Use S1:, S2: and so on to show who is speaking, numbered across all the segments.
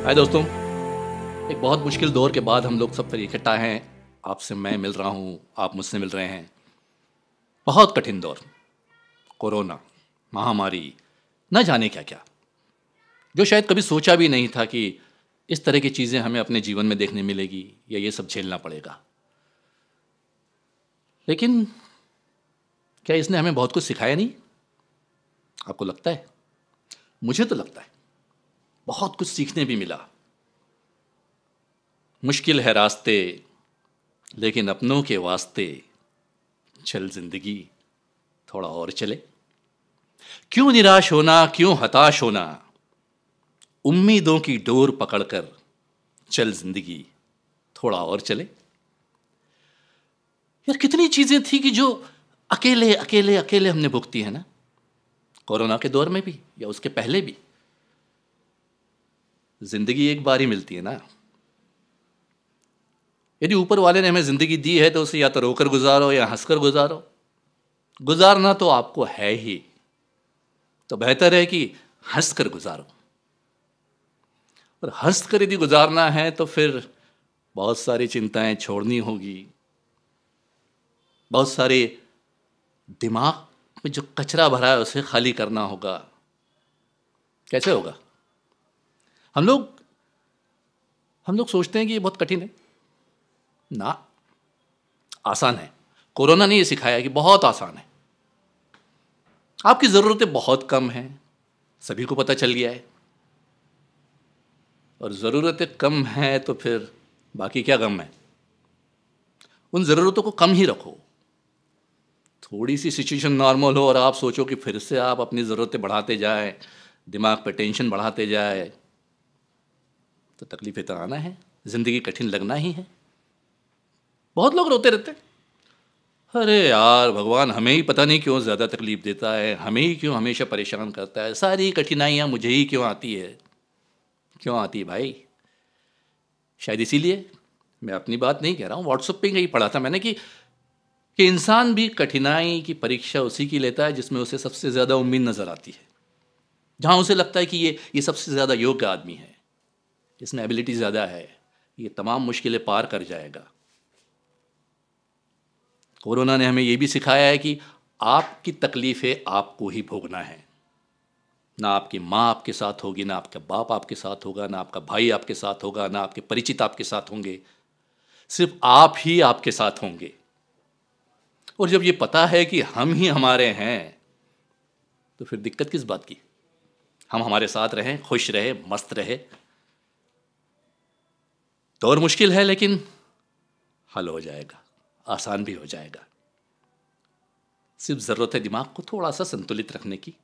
S1: हाय दोस्तों, एक बहुत मुश्किल दौर के बाद हम लोग सब फिर इकट्ठा हैं। आपसे मैं मिल रहा हूँ, आप मुझसे मिल रहे हैं। बहुत कठिन दौर, कोरोना महामारी, न जाने क्या क्या, जो शायद कभी सोचा भी नहीं था कि इस तरह की चीज़ें हमें अपने जीवन में देखने मिलेगी या ये सब झेलना पड़ेगा। लेकिन क्या इसने हमें बहुत कुछ सिखाया नहीं? आपको लगता है? मुझे तो लगता है बहुत कुछ सीखने भी मिला। मुश्किल है रास्ते, लेकिन अपनों के वास्ते चल जिंदगी थोड़ा और चले। क्यों निराश होना, क्यों हताश होना, उम्मीदों की डोर पकड़कर चल जिंदगी थोड़ा और चले। यार कितनी चीजें थी कि जो अकेले अकेले अकेले हमने भुगती है ना, कोरोना के दौर में भी या उसके पहले भी। जिंदगी एक बार ही मिलती है ना। यदि ऊपर वाले ने हमें जिंदगी दी है तो उसे या तो रोकर गुजारो या हंसकर गुजारो। गुजारना तो आपको है ही, तो बेहतर है कि हंसकर गुजारो। और हंसकर यदि गुजारना है तो फिर बहुत सारी चिंताएं छोड़नी होगी, बहुत सारे दिमाग में जो कचरा भरा है उसे खाली करना होगा। कैसे होगा? हम लोग सोचते हैं कि ये बहुत कठिन है ना, आसान है। कोरोना ने ये सिखाया कि बहुत आसान है। आपकी ज़रूरतें बहुत कम हैं, सभी को पता चल गया है। और ज़रूरतें कम हैं तो फिर बाकी क्या गम है? उन ज़रूरतों को कम ही रखो। थोड़ी सी सिचुएशन नॉर्मल हो और आप सोचो कि फिर से आप अपनी ज़रूरतें बढ़ाते जाए, दिमाग पे टेंशन बढ़ाते जाए, तो तकलीफ़ें तो आना है, ज़िंदगी कठिन लगना ही है। बहुत लोग रोते रहते हैं, अरे यार भगवान हमें ही पता नहीं क्यों ज़्यादा तकलीफ़ देता है, हमें ही क्यों हमेशा परेशान करता है, सारी कठिनाइयाँ मुझे ही क्यों आती है। क्यों आती है भाई? शायद इसीलिए, मैं अपनी बात नहीं कह रहा हूँ, व्हाट्सएप पे कहीं पढ़ा था मैंने कि इंसान भी कठिनाई की परीक्षा उसी की लेता है जिसमें उसे सबसे ज़्यादा उम्मीद नज़र आती है, जहाँ उसे लगता है कि ये सबसे ज़्यादा योग्य आदमी है, इसमें एबिलिटी ज़्यादा है, ये तमाम मुश्किलें पार कर जाएगा। कोरोना ने हमें ये भी सिखाया है कि आपकी तकलीफ़ें आपको ही भोगना है। ना आपकी माँ आपके साथ होगी, ना आपका बाप आपके साथ होगा, ना आपका भाई आपके साथ होगा, ना आपके परिचित आपके साथ होंगे, सिर्फ आप ही आपके साथ होंगे। और जब ये पता है कि हम ही हमारे हैं, तो फिर दिक्कत किस बात की? हम हमारे साथ रहें, खुश रहे, मस्त रहे। दौर मुश्किल है लेकिन हल हो जाएगा, आसान भी हो जाएगा। सिर्फ ज़रूरत है दिमाग को थोड़ा सा संतुलित रखने की।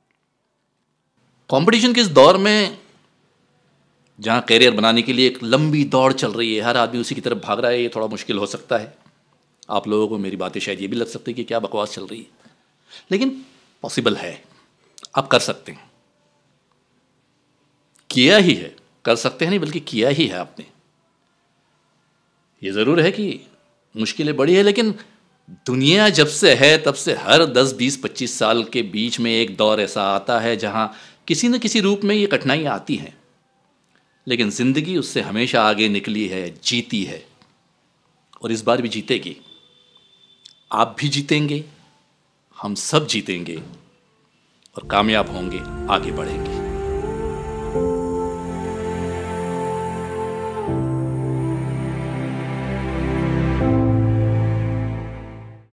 S1: कंपटीशन के इस दौर में, जहाँ कैरियर बनाने के लिए एक लंबी दौड़ चल रही है, हर आदमी उसी की तरफ भाग रहा है, ये थोड़ा मुश्किल हो सकता है। आप लोगों को मेरी बातें शायद ये भी लग सकती है कि क्या बकवास चल रही है, लेकिन पॉसिबल है, आप कर सकते हैं। किया ही है, कर सकते हैं नहीं बल्कि किया ही है आपने। ये ज़रूर है कि मुश्किलें बड़ी है, लेकिन दुनिया जब से है तब से हर 10, 20, 25 साल के बीच में एक दौर ऐसा आता है जहाँ किसी न किसी रूप में ये कठिनाइयाँ आती हैं, लेकिन ज़िंदगी उससे हमेशा आगे निकली है, जीती है, और इस बार भी जीतेगी। आप भी जीतेंगे, हम सब जीतेंगे और कामयाब होंगे, आगे बढ़ेंगे।